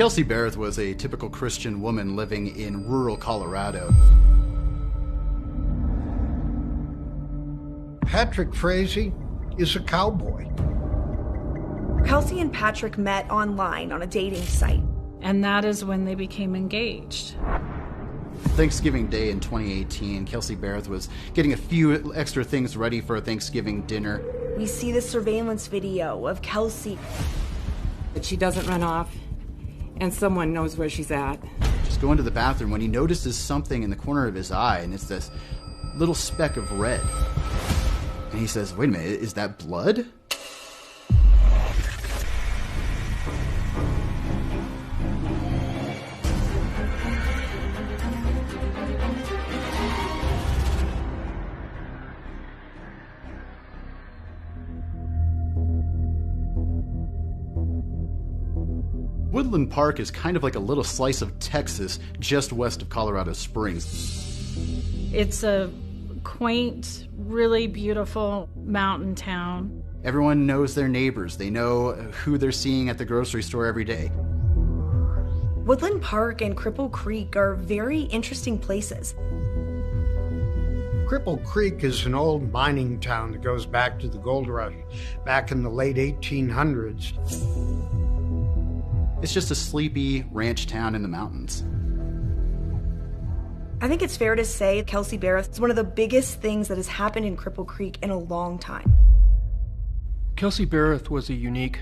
Kelsey Barrett was a typical Christian woman living in rural Colorado. Patrick Frazee is a cowboy. Kelsey and Patrick met online on a dating site. And that is when they became engaged. Thanksgiving Day in 2018, Kelsey Barrett was getting a few extra things ready for a Thanksgiving dinner. We see the surveillance video of Kelsey. But she doesn't run off, and someone knows where she's at. Just going to the bathroom when he notices something in the corner of his eye, and it's this little speck of red. And he says, wait a minute, is that blood? Woodland Park is kind of like a little slice of Texas just west of Colorado Springs. It's a quaint, really beautiful mountain town. Everyone knows their neighbors. They know who they're seeing at the grocery store every day. Woodland Park and Cripple Creek are very interesting places. Cripple Creek is an old mining town that goes back to the gold rush back in the late 1800s. It's just a sleepy ranch town in the mountains. I think it's fair to say Kelsey Barrett is one of the biggest things that has happened in Cripple Creek in a long time. Kelsey Barrett was a unique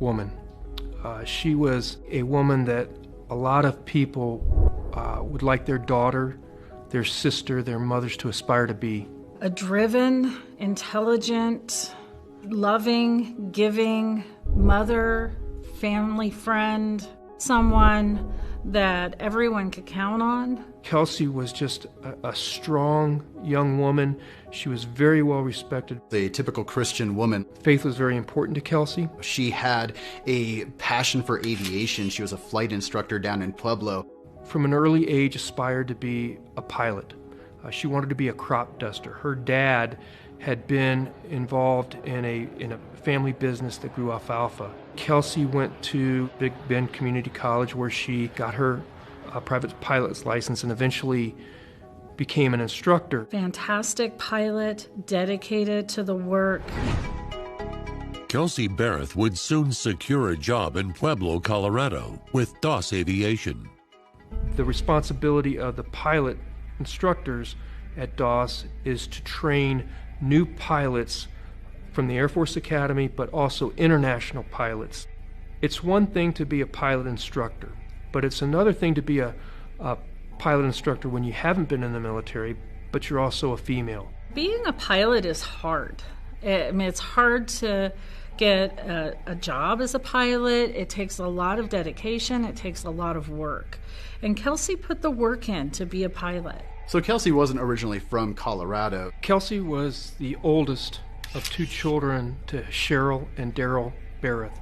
woman. She was a woman that a lot of people would like their daughter, their sister, their mothers to aspire to be. A driven, intelligent, loving, giving mother, family friend, someone that everyone could count on. Kelsey was just a strong young woman. She was very well respected. A typical Christian woman. Faith was very important to Kelsey. She had a passion for aviation. She was a flight instructor down in Pueblo. From an early age, aspired to be a pilot. She wanted to be a crop duster. Her dad had been involved in a family business that grew alfalfa. Kelsey went to Big Bend Community College where she got her private pilot's license and eventually became an instructor. Fantastic pilot, dedicated to the work. Kelsey Barrett would soon secure a job in Pueblo, Colorado with Doss Aviation. The responsibility of the pilot instructors at Doss is to train new pilots from the Air Force Academy, but also international pilots. It's one thing to be a pilot instructor, but it's another thing to be a pilot instructor when you haven't been in the military, but you're also a female. Being a pilot is hard. It's hard to get a job as a pilot. It takes a lot of dedication. It takes a lot of work. And Kelsey put the work in to be a pilot. So Kelsey wasn't originally from Colorado. Kelsey was the oldest of two children to Cheryl and Daryl Barrett.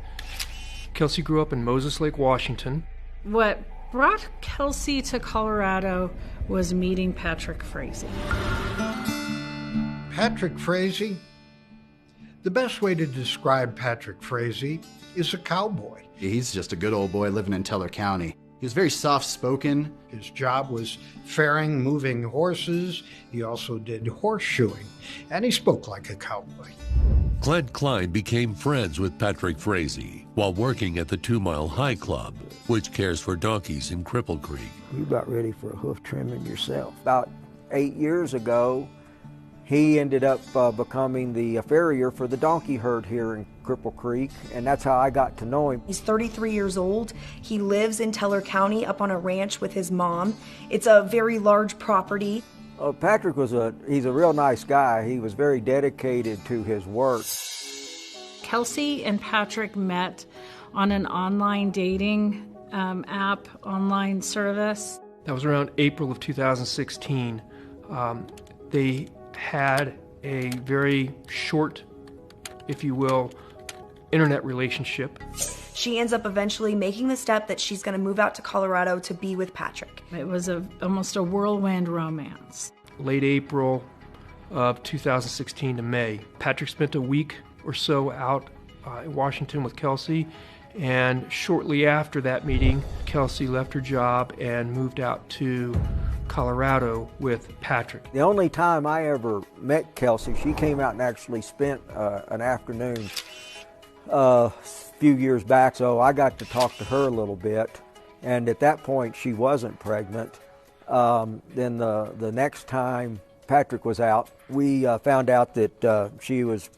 Kelsey grew up in Moses Lake, Washington. What brought Kelsey to Colorado was meeting Patrick Frazee. Patrick Frazee? The best way to describe Patrick Frazee is a cowboy. He's just a good old boy living in Teller County. He was very soft-spoken. His job was ferrying moving horses. He also did horseshoeing, and he spoke like a cowboy. Clint Klein became friends with Patrick Frazee while working at the 2 Mile High Club, which cares for donkeys in Cripple Creek. You got ready for a hoof trimming yourself. About 8 years ago, he ended up becoming the farrier for the donkey herd here in Cripple Creek, and that's how I got to know him. He's 33 years old. He lives in Teller County up on a ranch with his mom. It's a very large property. Patrick he's a real nice guy. He was very dedicated to his work. Kelsey and Patrick met on an online dating app, online service. That was around April of 2016. They had a very short, if you will, internet relationship. She ends up eventually making the step that she's going to move out to Colorado to be with Patrick. It was almost a whirlwind romance. Late April of 2016 to May. Patrick spent a week or so out in Washington with Kelsey, And shortly after that meeting, Kelsey left her job and moved out to Colorado with Patrick. The only time I ever met Kelsey, she came out and actually spent an afternoon a few years back, so I got to talk to her a little bit. And at that point, she wasn't pregnant. Then the next time Patrick was out, we found out that she was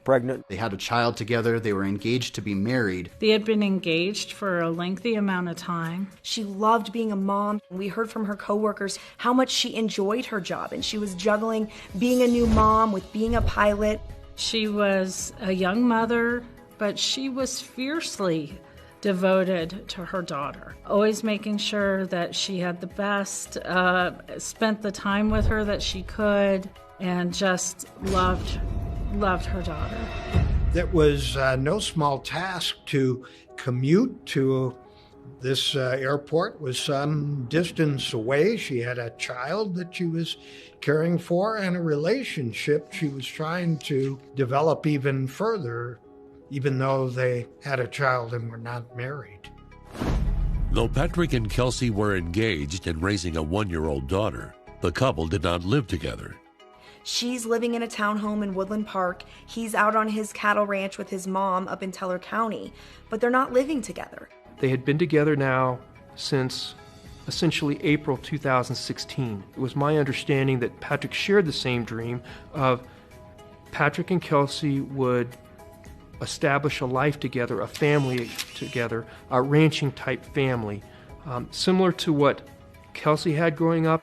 pregnant. They had a child together. They were engaged to be married. They had been engaged for a lengthy amount of time. She loved being a mom. We heard from her coworkers how much she enjoyed her job, and she was juggling being a new mom with being a pilot. She was a young mother, but she was fiercely devoted to her daughter, always making sure that she had the best, spent the time with her that she could, and just loved her daughter. It was no small task to commute to this airport. It was some distance away. She had a child that she was caring for and a relationship she was trying to develop even further, even though they had a child and were not married. Though Patrick and Kelsey were engaged and raising a 1-year-old daughter, the couple did not live together. She's living in a townhome in Woodland Park. He's out on his cattle ranch with his mom up in Teller County, but they're not living together. They had been together now since essentially April 2016. It was my understanding that Patrick shared the same dream of Patrick and Kelsey would establish a life together, a family together, a ranching type family, similar to what Kelsey had growing up.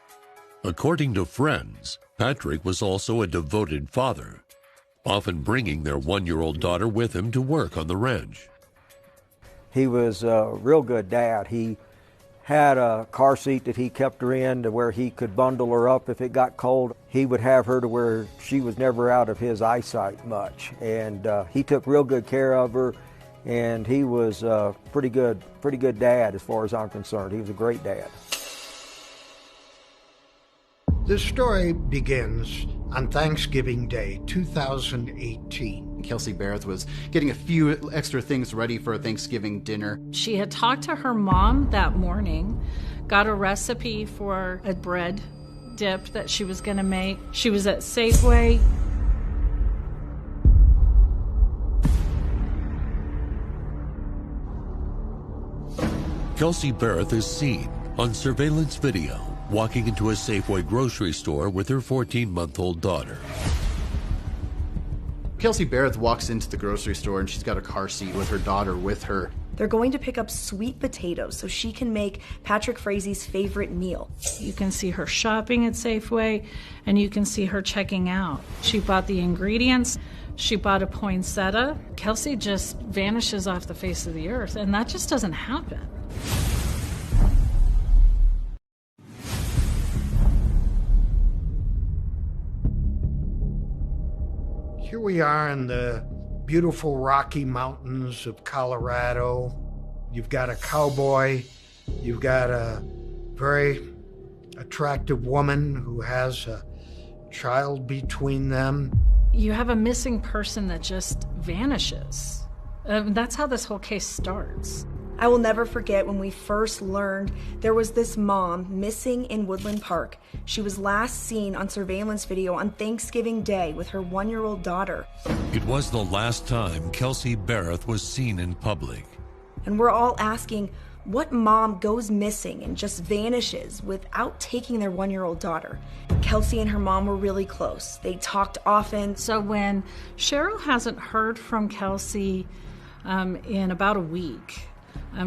According to friends, Patrick was also a devoted father, often bringing their 1-year-old daughter with him to work on the ranch. He was a real good dad. He had a car seat that he kept her in to where he could bundle her up if it got cold. He would have her to where she was never out of his eyesight much. And he took real good care of her, and he was a pretty good dad as far as I'm concerned. He was a great dad. This story begins on Thanksgiving Day, 2018. Kelsey Barrett was getting a few extra things ready for a Thanksgiving dinner. She had talked to her mom that morning, got a recipe for a bread dip that she was going to make. She was at Safeway. Kelsey Barrett is seen on surveillance video walking into a Safeway grocery store with her 14-month-old daughter. Kelsey Barrett walks into the grocery store and she's got a car seat with her daughter with her. They're going to pick up sweet potatoes so she can make Patrick Frazie's favorite meal. You can see her shopping at Safeway, and you can see her checking out. She bought the ingredients. She bought a poinsettia. Kelsey just vanishes off the face of the earth, and that just doesn't happen. Here we are in the beautiful Rocky Mountains of Colorado. You've got a cowboy. You've got a very attractive woman who has a child between them. You have a missing person that just vanishes. That's how this whole case starts. I will never forget when we first learned there was this mom missing in Woodland Park. She was last seen on surveillance video on Thanksgiving Day with her 1-year-old daughter. It was the last time Kelsey Barrett was seen in public. And we're all asking, what mom goes missing and just vanishes without taking their 1-year-old daughter? Kelsey and her mom were really close. They talked often. So when Cheryl hasn't heard from Kelsey in about a week,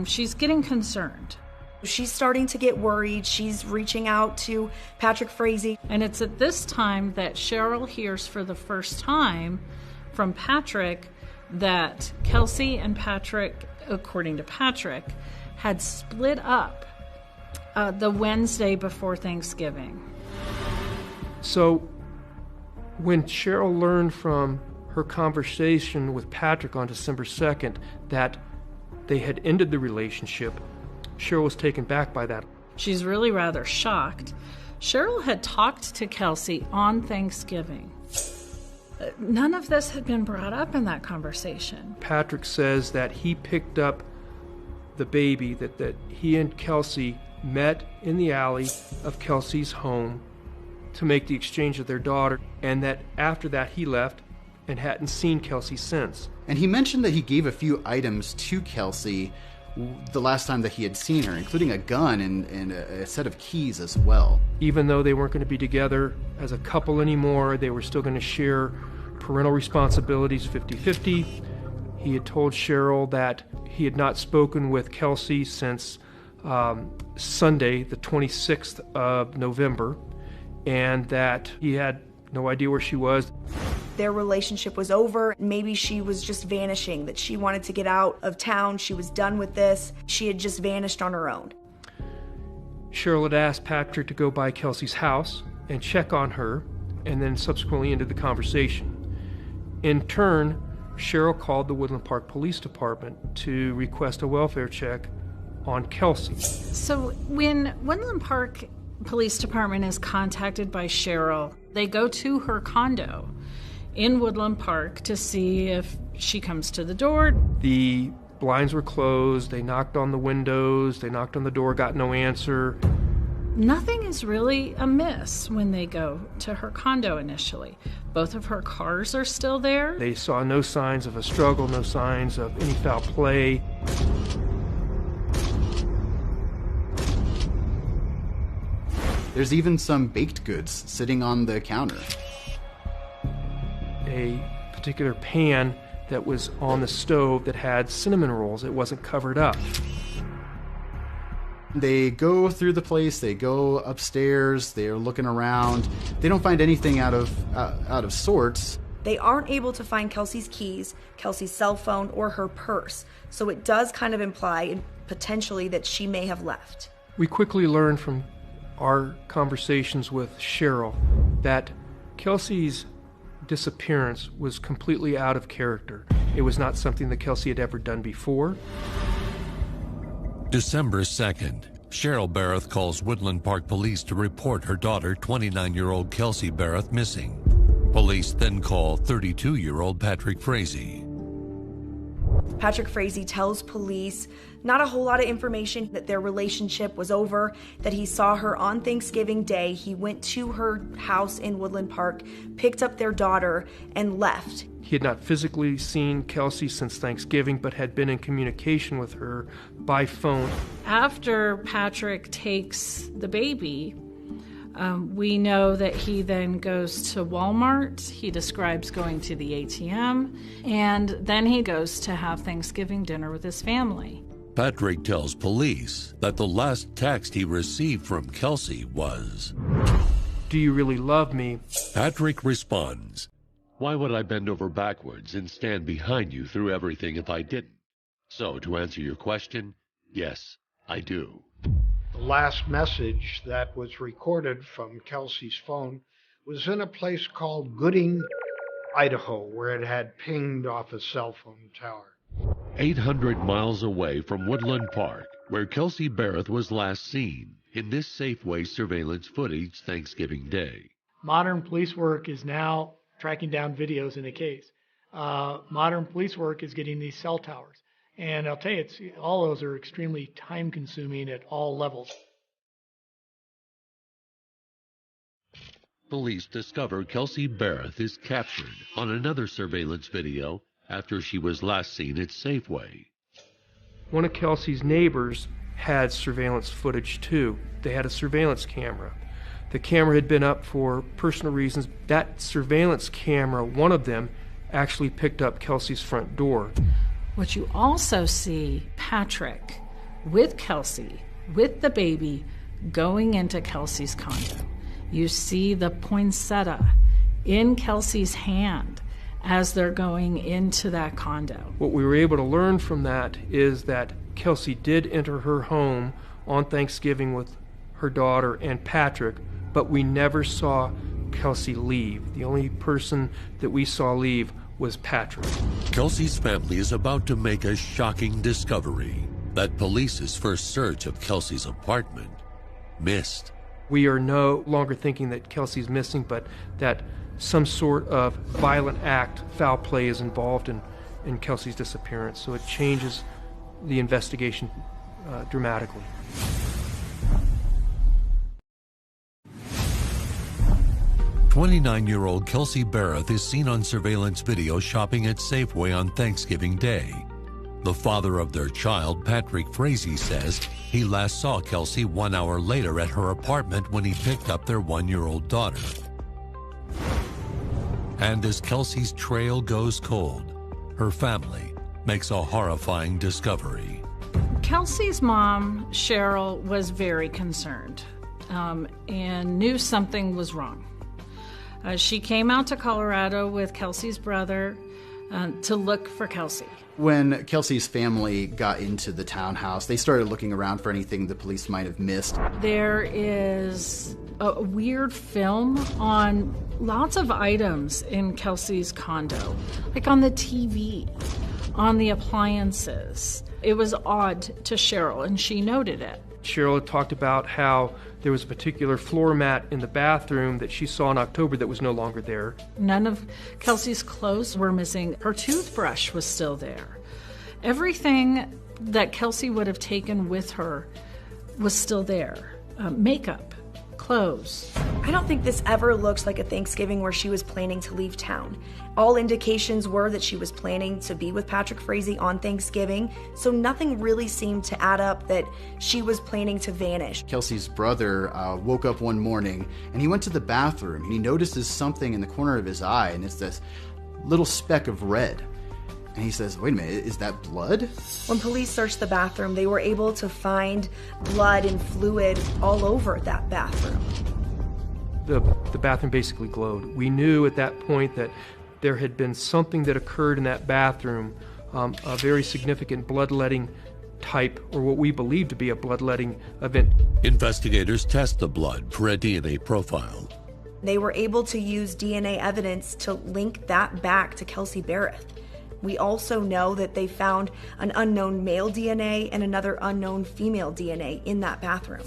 she's getting concerned. She's starting to get worried. She's reaching out to Patrick Frazie. And it's at this time that Cheryl hears for the first time from Patrick that Kelsey and Patrick, according to Patrick, had split up the Wednesday before Thanksgiving. So when Cheryl learned from her conversation with Patrick on December 2nd that they had ended the relationship, Cheryl was taken back by that. She's really rather shocked. Cheryl had talked to Kelsey on Thanksgiving. None of this had been brought up in that conversation. Patrick says that he picked up the baby, that he and Kelsey met in the alley of Kelsey's home to make the exchange of their daughter, and that after that he left and hadn't seen Kelsey since. And he mentioned that he gave a few items to Kelsey the last time that he had seen her, including a gun and a set of keys as well. Even though they weren't going to be together as a couple anymore, they were still going to share parental responsibilities 50-50. He had told Cheryl that he had not spoken with Kelsey since Sunday, the 26th of November, and that he had no idea where she was. Their relationship was over. Maybe she was just vanishing, that she wanted to get out of town. She was done with this. She had just vanished on her own. Cheryl had asked Patrick to go by Kelsey's house and check on her, and then subsequently ended the conversation. In turn, Cheryl called the Woodland Park Police Department to request a welfare check on Kelsey. So when Woodland Park Police Department is contacted by Cheryl, they go to her condo in Woodland Park to see if she comes to the door. The blinds were closed, they knocked on the windows, they knocked on the door, got no answer. Nothing is really amiss when they go to her condo initially. Both of her cars are still there. They saw no signs of a struggle, no signs of any foul play. There's even some baked goods sitting on the counter. A particular pan that was on the stove that had cinnamon rolls. It wasn't covered up. They go through the place, they go upstairs, they're looking around. They don't find anything out of sorts. They aren't able to find Kelsey's keys, Kelsey's cell phone, or her purse. So it does kind of imply potentially that she may have left. We quickly learned from our conversations with Cheryl that Kelsey's disappearance was completely out of character. It was not something that Kelsey had ever done before. December 2nd, Cheryl Barrett calls Woodland Park Police to report her daughter, 29-year-old Kelsey Barrett, missing. Police then call 32-year-old Patrick Frazee. Patrick Frazee tells police not a whole lot of information, that their relationship was over, that he saw her on Thanksgiving Day. He went to her house in Woodland Park, picked up their daughter, and left. He had not physically seen Kelsey since Thanksgiving, but had been in communication with her by phone. After Patrick takes the baby, we know that he then goes to Walmart. He describes going to the ATM, and then he goes to have Thanksgiving dinner with his family. Patrick tells police that the last text he received from Kelsey was, "Do you really love me?" Patrick responds, "Why would I bend over backwards and stand behind you through everything if I didn't? So, to answer your question, yes, I do." The last message that was recorded from Kelsey's phone was in a place called Gooding, Idaho, where it had pinged off a cell phone tower. 800 miles away from Woodland Park, where Kelsey Barrett was last seen in this Safeway surveillance footage Thanksgiving Day. Modern police work is now tracking down videos in a case. Modern police work is getting these cell towers. And I'll tell you, all those are extremely time-consuming at all levels. Police discover Kelsey Barrett is captured on another surveillance video after she was last seen at Safeway. One of Kelsey's neighbors had surveillance footage too. They had a surveillance camera. The camera had been up for personal reasons. That surveillance camera, one of them, actually picked up Kelsey's front door. What you also see, Patrick with Kelsey, with the baby, going into Kelsey's condo. You see the poinsettia in Kelsey's hand as they're going into that condo. What we were able to learn from that is that Kelsey did enter her home on Thanksgiving with her daughter and Patrick, but we never saw Kelsey leave. The only person that we saw leave was Patrick. Kelsey's family is about to make a shocking discovery that police's first search of Kelsey's apartment missed. We are no longer thinking that Kelsey's missing, but that some sort of violent act, foul play is involved in Kelsey's disappearance. So it changes the investigation dramatically. "29-year-old Kelsey Barrett is seen on surveillance video shopping at Safeway on Thanksgiving Day. The father of their child, Patrick Frazee, says he last saw Kelsey 1 hour later at her apartment when he picked up their 1-year-old daughter. And as Kelsey's trail goes cold, her family makes a horrifying discovery. Kelsey's mom, Cheryl, was very concerned and knew something was wrong. She came out to Colorado with Kelsey's brother to look for Kelsey. When Kelsey's family got into the townhouse, they started looking around for anything the police might have missed. There is a weird film on lots of items in Kelsey's condo, like on the TV, on the appliances. It was odd to Cheryl, and she noted it. Cheryl had talked about how there was a particular floor mat in the bathroom that she saw in October that was no longer there. None of Kelsey's clothes were missing. Her toothbrush was still there. Everything that Kelsey would have taken with her was still there. Makeup, clothes. I don't think this ever looks like a Thanksgiving where she was planning to leave town. All indications were that she was planning to be with Patrick Frazee on Thanksgiving, so nothing really seemed to add up that she was planning to vanish. Kelsey's brother woke up one morning and he went to the bathroom and he notices something in the corner of his eye, and it's this little speck of red. And he says, "Wait a minute, is that blood?" When police searched the bathroom, they were able to find blood and fluid all over that bathroom. The bathroom basically glowed. We knew at that point that there had been something that occurred in that bathroom, a very significant bloodletting type, or what we believe to be a bloodletting event. Investigators test the blood for a DNA profile. They were able to use DNA evidence to link that back to Kelsey Barrett. We also know that they found an unknown male DNA and another unknown female DNA in that bathroom.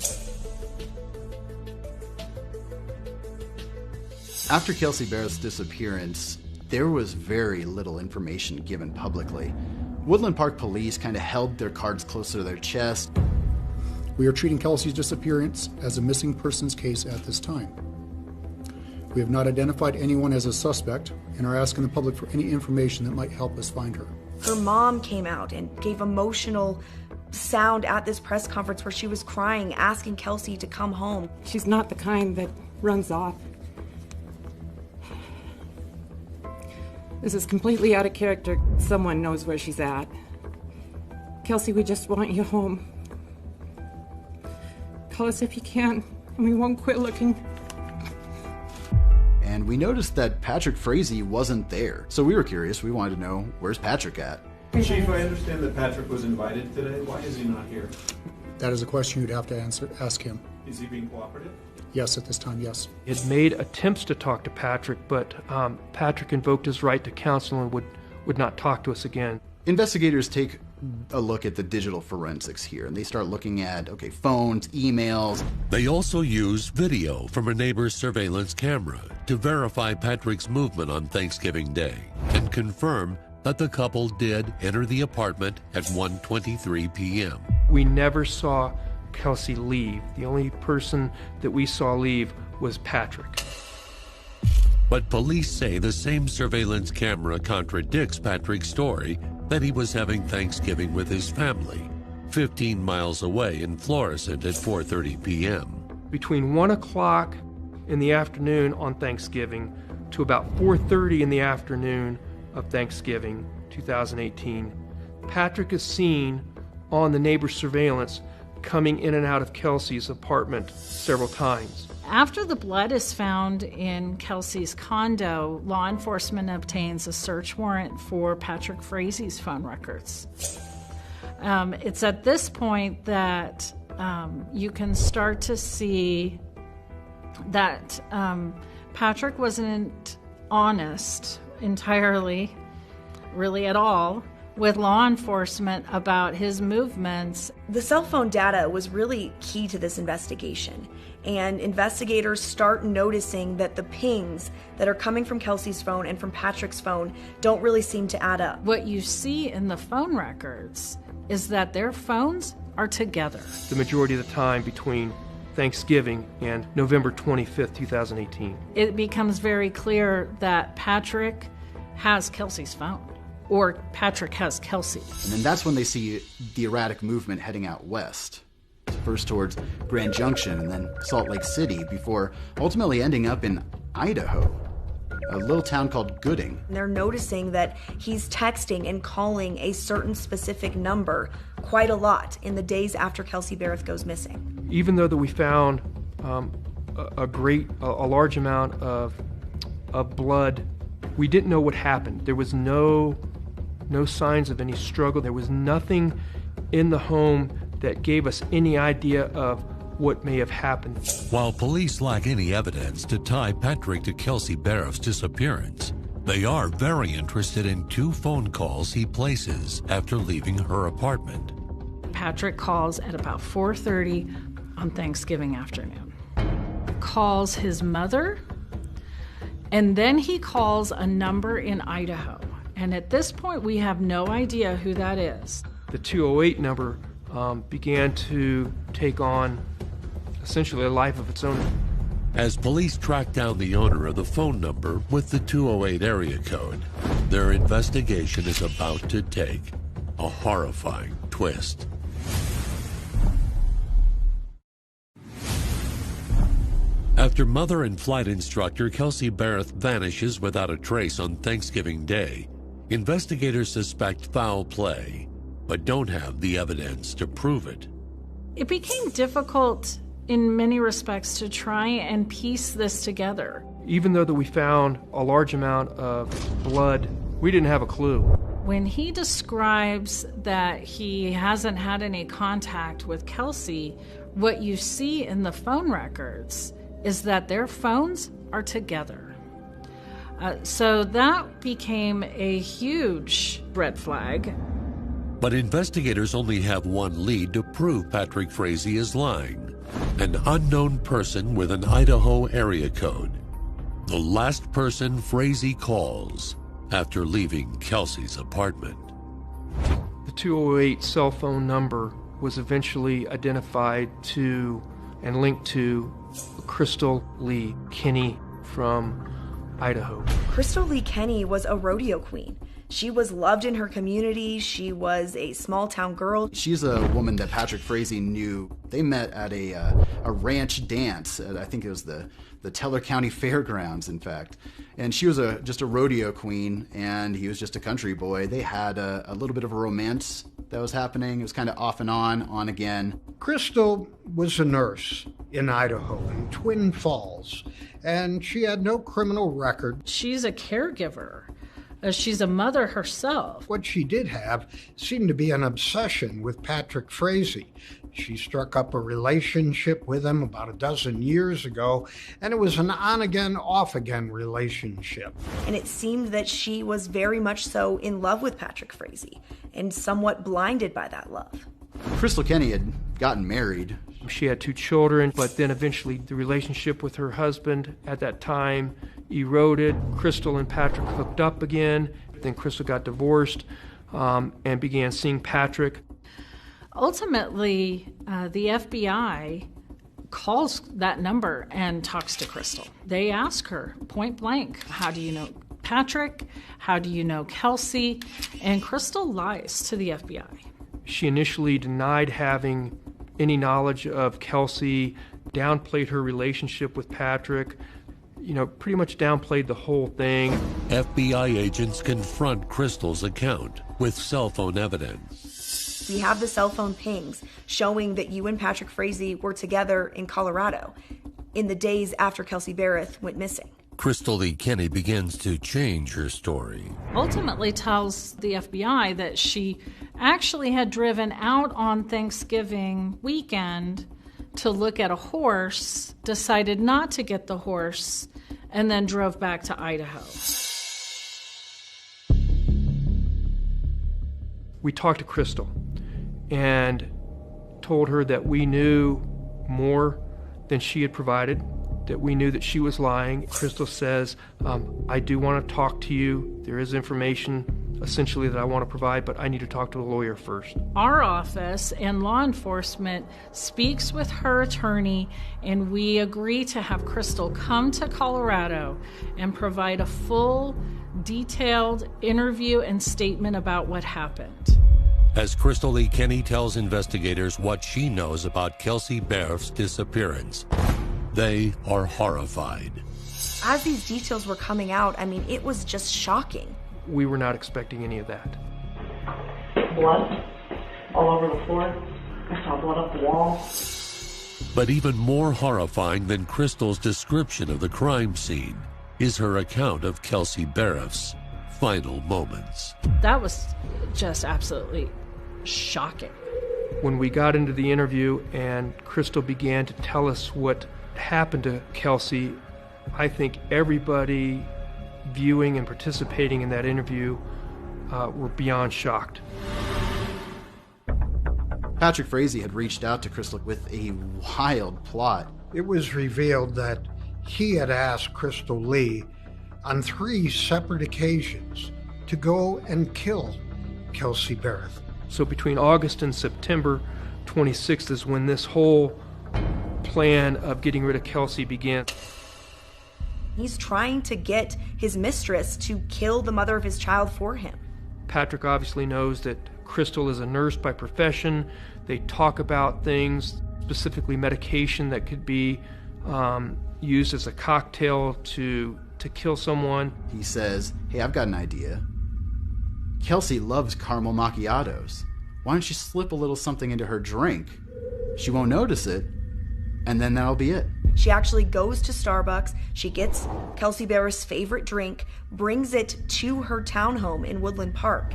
After Kelsey Barrett's disappearance, there was very little information given publicly. Woodland Park Police kind of held their cards closer to their chest. We are treating Kelsey's disappearance as a missing persons case at this time. We have not identified anyone as a suspect and are asking the public for any information that might help us find her. Her mom came out and gave emotional sound at this press conference where she was crying, asking Kelsey to come home. She's not the kind that runs off. This is completely out of character. Someone knows where she's at. Kelsey, we just want you home. Call us if you can, and we won't quit looking. And we noticed that Patrick Frazee wasn't there. So we were curious. We wanted to know, where's Patrick at? Chief, I understand that Patrick was invited today. Why is he not here? That is a question you'd have to ask him. Is he being cooperative? Yes, at this time, yes. He had made attempts to talk to Patrick, but Patrick invoked his right to counsel and would not talk to us again. Investigators take a look at the digital forensics here, and they start looking at, phones, emails. They also use video from a neighbor's surveillance camera to verify Patrick's movement on Thanksgiving Day and confirm that the couple did enter the apartment at 1:23 p.m. We never saw Kelsey leave. The only person that we saw leave was Patrick. But police say the same surveillance camera contradicts Patrick's story that he was having Thanksgiving with his family 15 miles away in Florissant at 4:30 p.m. Between 1 o'clock in the afternoon on Thanksgiving to about 4:30 in the afternoon of Thanksgiving 2018, Patrick is seen on the neighbor's surveillance coming in and out of Kelsey's apartment several times. After the blood is found in Kelsey's condo, law enforcement obtains a search warrant for Patrick Frazee's phone records. It's at this point that you can start to see that Patrick wasn't honest entirely, really at all, with law enforcement about his movements. The cell phone data was really key to this investigation. and investigators start noticing that the pings that are coming from Kelsey's phone and from Patrick's phone don't really seem to add up. What you see in the phone records is that their phones are together. The majority of the time between Thanksgiving and November 25th, 2018. It becomes very clear that Patrick has Kelsey's phone, or Patrick has Kelsey. And then that's when they see the erratic movement heading out west, first towards Grand Junction and then Salt Lake City, before ultimately ending up in Idaho, a little town called Gooding. They're noticing that he's texting and calling a certain specific number quite a lot in the days after Kelsey Berreth goes missing. Even though that we found a large amount of blood, we didn't know what happened. There was no signs of any struggle. There was nothing in the home that gave us any idea of what may have happened. While police lack any evidence to tie Patrick to Kelsey Berreth's disappearance, they are very interested in 2 phone calls he places after leaving her apartment. Patrick calls at about 4:30 on Thanksgiving afternoon. Calls his mother, and then he calls a number in Idaho. And at this point, we have no idea who that is. The 208 number began to take on essentially a life of its own. As police track down the owner of the phone number with the 208 area code, their investigation is about to take a horrifying twist. After mother and flight instructor Kelsey Berreth vanishes without a trace on Thanksgiving Day, investigators suspect foul play, but don't have the evidence to prove it. It became difficult in many respects to try and piece this together. Even though that we found a large amount of blood, we didn't have a clue. When he describes that he hasn't had any contact with Kelsey, what you see in the phone records is that their phones are together. So that became a huge red flag. But investigators only have one lead to prove Patrick Frazee is lying. An unknown person with an Idaho area code. The last person Frazee calls after leaving Kelsey's apartment. The 208 cell phone number was eventually identified to and linked to Crystal Lee Kenny from Idaho. Crystal Lee Kenny was a rodeo queen. She was loved in her community. She was a small town girl. She's a woman that Patrick Frazee knew. They met at a ranch dance. I think it was the Teller County Fairgrounds, in fact. And she was just a rodeo queen, and he was just a country boy. They had a little bit of a romance that was happening. It was kind of off and on again. Crystal was a nurse in Idaho, in Twin Falls, and she had no criminal record. She's a caregiver. She's a mother herself. What she did have seemed to be an obsession with Patrick Frazee. She struck up a relationship with him about a dozen years ago, and it was an on-again, off-again relationship. And it seemed that she was very much so in love with Patrick Frazee and somewhat blinded by that love. Crystal Kenny had gotten married. She had 2 children, but then eventually the relationship with her husband at that time eroded. Crystal and Patrick hooked up again. Then Crystal got divorced and began seeing Patrick. Ultimately, the FBI calls that number and talks to Crystal. They ask her point blank, how do you know Patrick? How do you know Kelsey? And Crystal lies to the FBI. She initially denied having any knowledge of Kelsey, downplayed her relationship with Patrick, pretty much downplayed the whole thing. FBI agents confront Crystal's account with cell phone evidence. We have the cell phone pings showing that you and Patrick Frazee were together in Colorado in the days after Kelsey Berreth went missing. Crystal Lee Kenny begins to change her story. Ultimately tells the FBI that she actually had driven out on Thanksgiving weekend to look at a horse, decided not to get the horse, and then drove back to Idaho. We talked to Crystal and told her that we knew more than she had provided, that we knew that she was lying. Crystal says, I do want to talk to you. There is information essentially that I want to provide, but I need to talk to a lawyer first. Our office and law enforcement speaks with her attorney, and we agree to have Crystal come to Colorado and provide a full, detailed interview and statement about what happened. As Crystal Lee Kenny tells investigators what she knows about Kelsey Berth's disappearance, they are horrified. As these details were coming out, I mean, it was just shocking. We were not expecting any of that. Blood all over the floor. I saw blood up the wall. But even more horrifying than Crystal's description of the crime scene is her account of Kelsey Berth's final moments. That was just absolutely shocking. When we got into the interview and Crystal began to tell us what happened to Kelsey, I think everybody viewing and participating in that interview were beyond shocked. Patrick Frazee had reached out to Crystal with a wild plot. It was revealed that he had asked Crystal Lee on 3 separate occasions to go and kill Kelsey Berth. So between August and September 26th is when this whole plan of getting rid of Kelsey began. He's trying to get his mistress to kill the mother of his child for him. Patrick obviously knows that Crystal is a nurse by profession. They talk about things, specifically medication that could be used as a cocktail to kill someone. He says, hey, I've got an idea. Kelsey loves caramel macchiatos. Why don't you slip a little something into her drink? She won't notice it, and then that'll be it. She actually goes to Starbucks, she gets Kelsey Berth's favorite drink, brings it to her townhome in Woodland Park.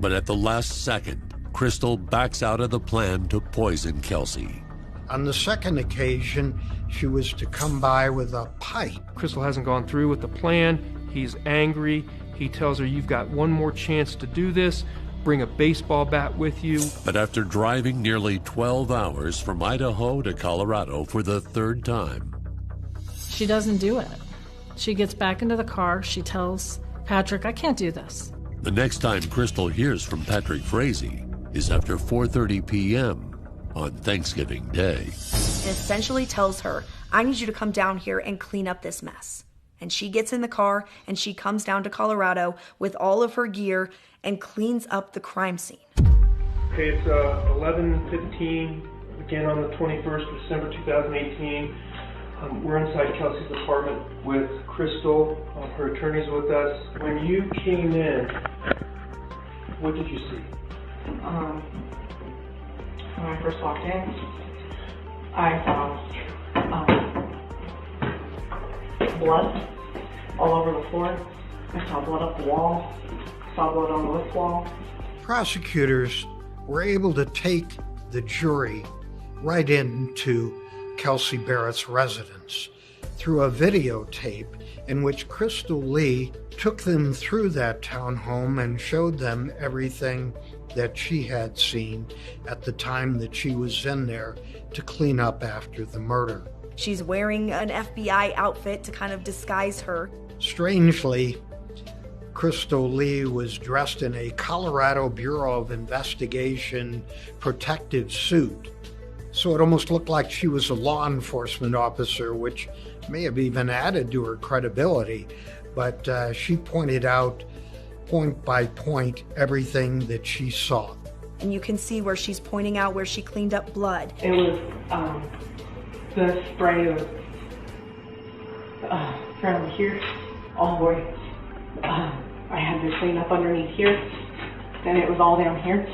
But at the last second, Crystal backs out of the plan to poison Kelsey. On the second occasion, she was to come by with a pipe. Crystal hasn't gone through with the plan. He's angry. He tells her, you've got one more chance to do this. Bring a baseball bat with you. But after driving nearly 12 hours from Idaho to Colorado for the 3rd time, she doesn't do it. She gets back into the car. She tells Patrick, I can't do this. the next time Crystal hears from Patrick Frazee is after 4:30 p.m. on Thanksgiving Day. And essentially tells her, I need you to come down here and clean up this mess. And she gets in the car and she comes down to Colorado with all of her gear and cleans up the crime scene. Okay, it's 11:15, again on the 21st, December 2018. We're inside Kelsey's apartment with Crystal. Her attorney's with us. When you came in, what did you see? When I first walked in, I saw blood all over the floor. I saw blood up the wall. Saw blood on this wall. Prosecutors were able to take the jury right into Kelsey Barrett's residence through a videotape in which Crystal Lee took them through that townhome and showed them everything that she had seen at the time that she was in there to clean up after the murder. She's wearing an FBI outfit to kind of disguise her. Strangely, Crystal Lee was dressed in a Colorado Bureau of Investigation protective suit. So it almost looked like she was a law enforcement officer, which may have even added to her credibility. But she pointed out, point by point, everything that she saw. And you can see where she's pointing out where she cleaned up blood. It was the spray of from here all the way. I had to clean up underneath here, and it was all down here.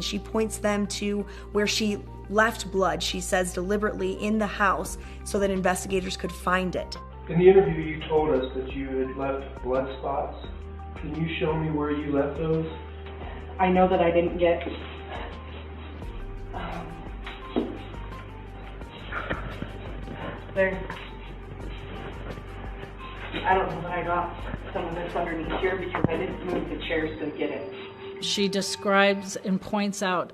She points them to where she left blood, she says deliberately, in the house so that investigators could find it. In the interview, you told us that you had left blood spots. Can you show me where you left those? I know that I didn't get there. I don't know that I got some of this underneath here because I didn't move the chairs to get it. She describes and points out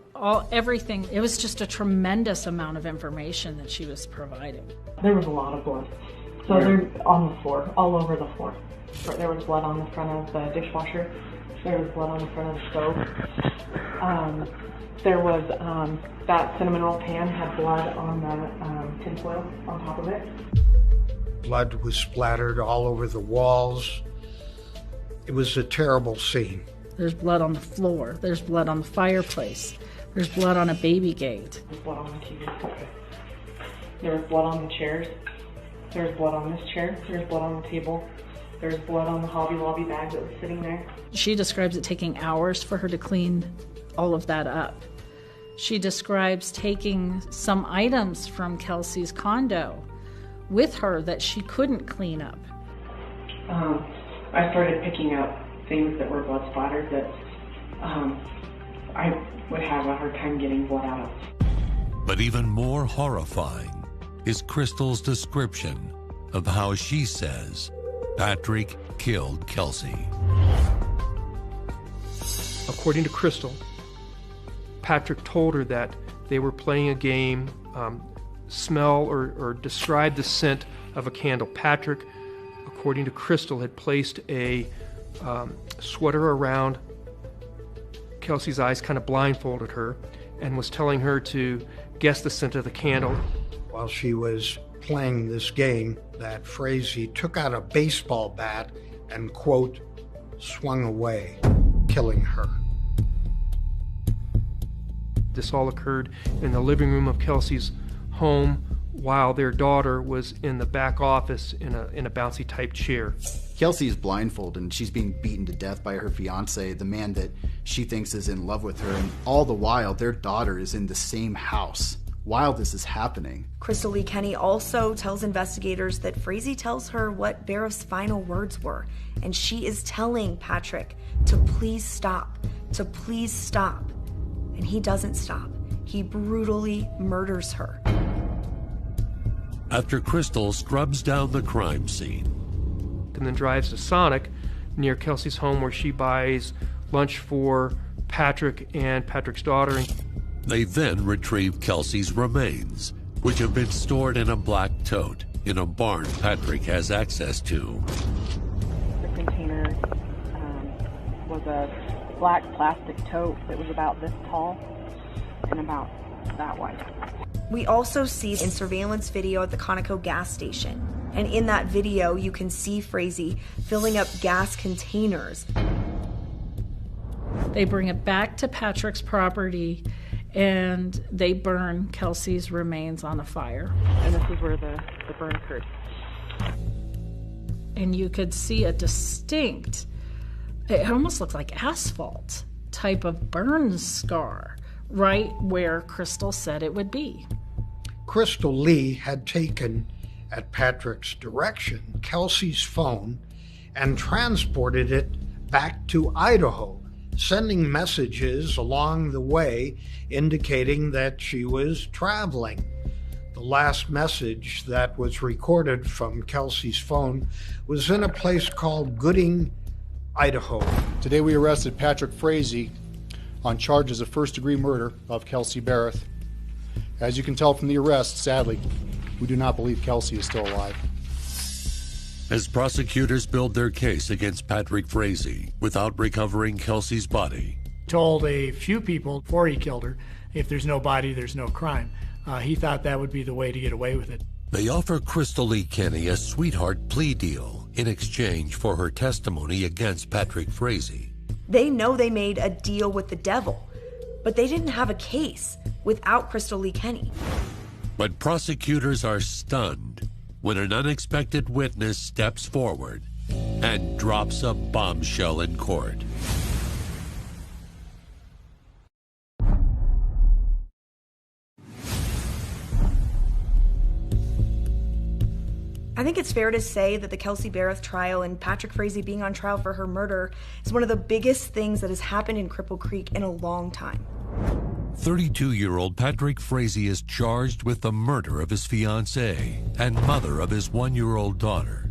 everything. It was just a tremendous amount of information that she was providing. There was a lot of blood. So they're on the floor, all over the floor. There was blood on the front of the dishwasher. There was blood on the front of the stove. There was, that cinnamon roll pan had blood on the tinfoil on top of it. Blood was splattered all over the walls. It was a terrible scene. There's blood on the floor. There's blood on the fireplace. There's blood on a baby gate. There's blood on the TV. There was blood on the chairs. There's blood on this chair. There's blood on the table. There's blood on the Hobby Lobby bag that was sitting there. She describes it taking hours for her to clean all of that up. She describes taking some items from Kelsey's condo with her that she couldn't clean up. I started picking up things that were blood splattered that I would have a hard time getting blood out of. But even more horrifying is Crystal's description of how she says Patrick killed Kelsey. According to Crystal, Patrick told her that they were playing a game, smell or describe the scent of a candle. Patrick, according to Crystal, had placed a sweater around Kelsey's eyes, kind of blindfolded her, and was telling her to guess the scent of the candle. While she was playing this game, that Frazee took out a baseball bat and, quote, swung away, killing her. This all occurred in the living room of Kelsey's home while their daughter was in the back office in a bouncy type chair. Kelsey is blindfolded and she's being beaten to death by her fiance, the man that she thinks is in love with her, and all the while their daughter is in the same house while this is happening. Crystal Lee Kenny also tells investigators that Frazee tells her what Barrows' final words were, and she is telling Patrick to please stop, to please stop. And he doesn't stop. He brutally murders her. After Crystal scrubs down the crime scene and then drives to Sonic near Kelsey's home, where she buys lunch for Patrick and Patrick's daughter. They then retrieve Kelsey's remains, which have been stored in a black tote in a barn Patrick has access to. The container was a black plastic tote that was about this tall and about that wide. We also see in surveillance video at the Conoco gas station. And in that video, you can see Frazee filling up gas containers. They bring it back to Patrick's property and they burn Kelsey's remains on a fire. And this is where the burn occurred. And you could see a distinct, it almost looked like asphalt type of burn scar right where Crystal said it would be. Crystal Lee had taken, at Patrick's direction, Kelsey's phone and transported it back to Idaho, sending messages along the way indicating that she was traveling. The last message that was recorded from Kelsey's phone was in a place called Gooding, Idaho. Today we arrested Patrick Frazee on charges of first-degree murder of Kelsey Barrett. As you can tell from the arrest, sadly, we do not believe Kelsey is still alive. As prosecutors build their case against Patrick Frazee without recovering Kelsey's body. Told a few people before he killed her, if there's no body, there's no crime. He thought that would be the way to get away with it. They offer Crystal Lee Kenny a sweetheart plea deal in exchange for her testimony against Patrick Frazee. They know they made a deal with the devil, but they didn't have a case without Crystal Lee Kenny. But prosecutors are stunned when an unexpected witness steps forward and drops a bombshell in court. I think it's fair to say that the Kelsey Barrett trial and Patrick Frazee being on trial for her murder is one of the biggest things that has happened in Cripple Creek in a long time. 32-year-old Patrick Frazee is charged with the murder of his fiancée and mother of his 1-year-old daughter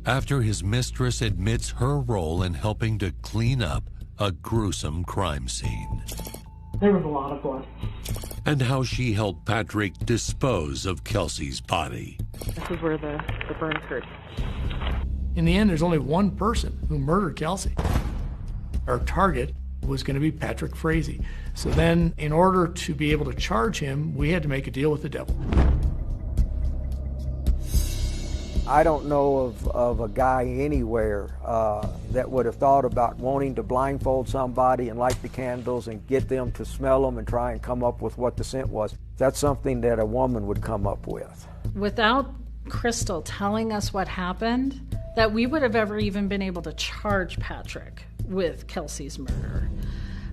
after his mistress admits her role in helping to clean up a gruesome crime scene. There was a lot of blood. And how she helped Patrick dispose of Kelsey's body. This is where the burn occurred. In the end, there's only one person who murdered Kelsey. Our target was going to be Patrick Frazee. So then, in order to be able to charge him, we had to make a deal with the devil. I don't know of a guy anywhere that would have thought about wanting to blindfold somebody and light the candles and get them to smell them and try and come up with what the scent was. That's something that a woman would come up with. Without Crystal telling us what happened, that we would have ever even been able to charge Patrick with Kelsey's murder.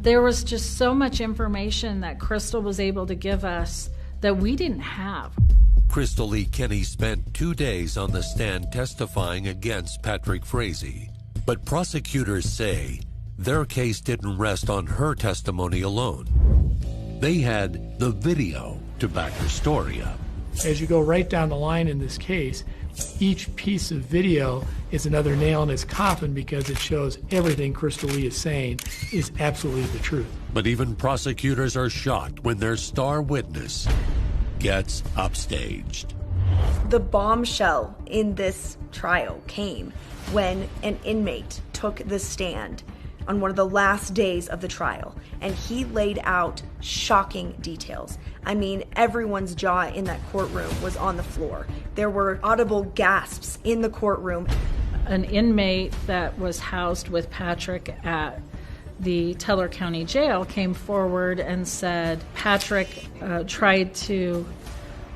There was just so much information that Crystal was able to give us that we didn't have. Crystal Lee Kenny spent 2 days on the stand testifying against Patrick Frazee. But prosecutors say their case didn't rest on her testimony alone. They had the video to back her story up. As you go right down the line in this case, each piece of video is another nail in his coffin because it shows everything Crystal Lee is saying is absolutely the truth. But even prosecutors are shocked when their star witness gets upstaged. The bombshell in this trial came when an inmate took the stand on one of the last days of the trial, and he laid out shocking details. I mean, everyone's jaw in that courtroom was on the floor. There were audible gasps in the courtroom. An inmate that was housed with Patrick at the Teller County Jail came forward and said Patrick tried to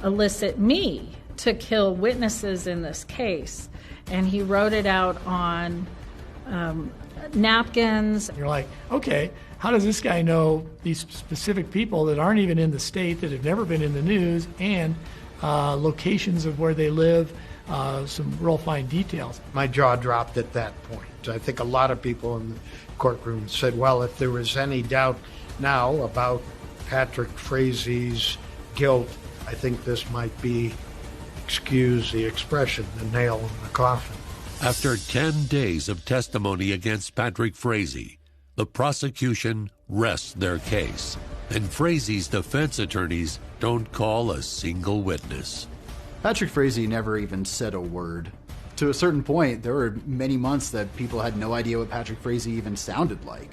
elicit me to kill witnesses in this case, and he wrote it out on napkins. You're like, okay, how does this guy know these specific people that aren't even in the state, that have never been in the news, and locations of where they live, some real fine details? My jaw dropped at that point. I think a lot of people in the courtroom said, well, if there was any doubt now about Patrick Frazee's guilt, I think this might be, excuse the expression, the nail in the coffin. After 10 days of testimony against Patrick Frazee, the prosecution rests their case, and Frazee's defense attorneys don't call a single witness. Patrick Frazee never even said a word. To a certain point, there were many months that people had no idea what Patrick Frazee even sounded like.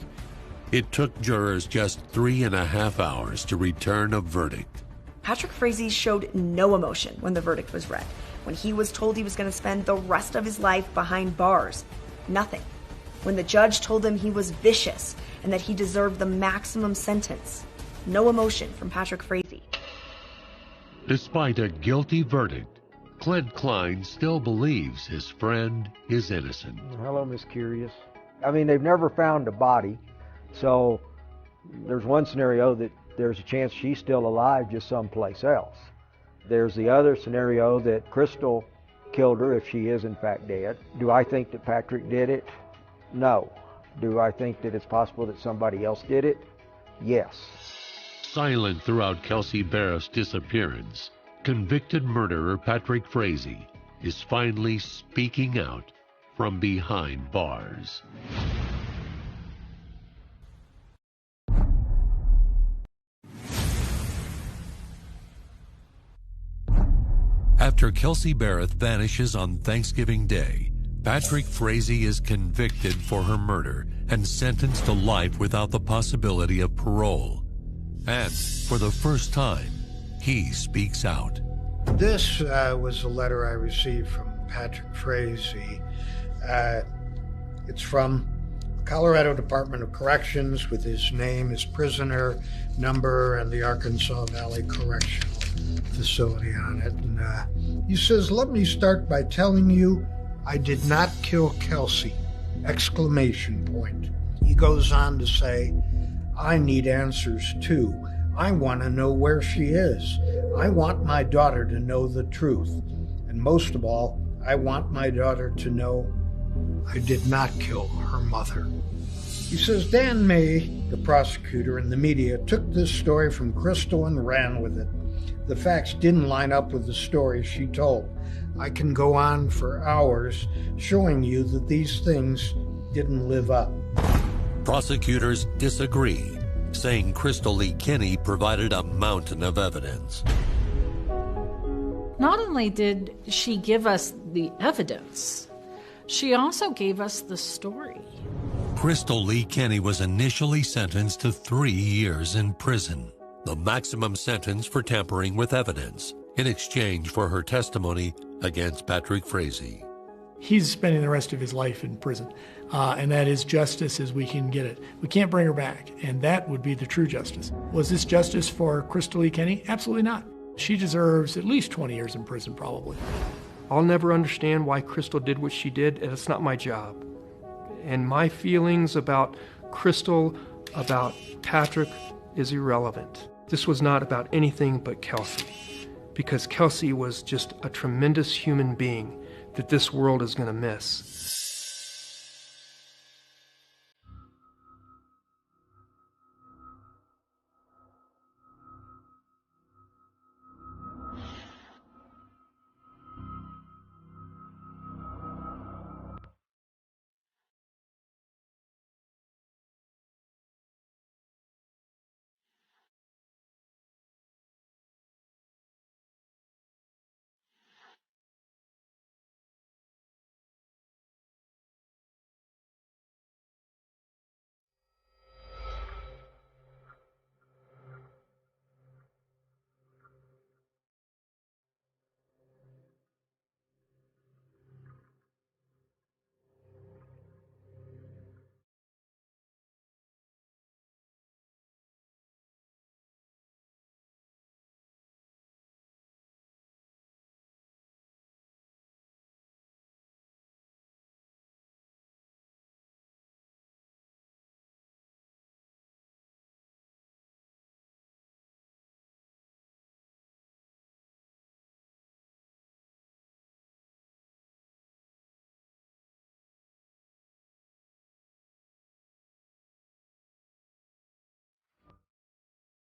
It took jurors just 3.5 hours to return a verdict. Patrick Frazee showed no emotion when the verdict was read. When he was told he was going to spend the rest of his life behind bars, nothing. When the judge told him he was vicious and that he deserved the maximum sentence, no emotion from Patrick Frazee. Despite a guilty verdict, Clint Klein still believes his friend is innocent. Hello, Miss Curious. I mean, they've never found a body, so there's one scenario that there's a chance she's still alive just someplace else. There's the other scenario that Crystal killed her if she is in fact dead. Do I think that Patrick did it? No. Do I think that it's possible that somebody else did it? Yes. Silent throughout Kelsey Barrett's disappearance, convicted murderer Patrick Frazee is finally speaking out from behind bars. After Kelsey Barrett vanishes on Thanksgiving Day, Patrick Frazee is convicted for her murder and sentenced to life without the possibility of parole. And for the first time, he speaks out. This was a letter I received from Patrick Frazee. It's from Colorado Department of Corrections with his name, his prisoner number, and the Arkansas Valley Correctional Facility on it. And he says, let me start by telling you I did not kill Kelsey! Exclamation point. He goes on to say, I need answers too. I want to know where she is. I want my daughter to know the truth. And most of all, I want my daughter to know I did not kill her mother. He says Dan May, the prosecutor, and the media took this story from Crystal and ran with it. The facts didn't line up with the story she told. I can go on for hours showing you that these things didn't live up. Prosecutors disagree, saying Crystal Lee Kenny provided a mountain of evidence. Not only did she give us the evidence, she also gave us the story. Crystal Lee Kenny was initially sentenced to 3 years in prison, the maximum sentence for tampering with evidence, in exchange for her testimony against Patrick Frazee. He's spending the rest of his life in prison, and that is justice as we can get it. We can't bring her back, and that would be the true justice. Was this justice for Crystal Lee Kenny? Absolutely not. She deserves at least 20 years in prison, probably. I'll never understand why Crystal did what she did, and it's not my job. And my feelings about Crystal, about Patrick, is irrelevant. This was not about anything but Kelsey, because Kelsey was just a tremendous human being that this world is going to miss.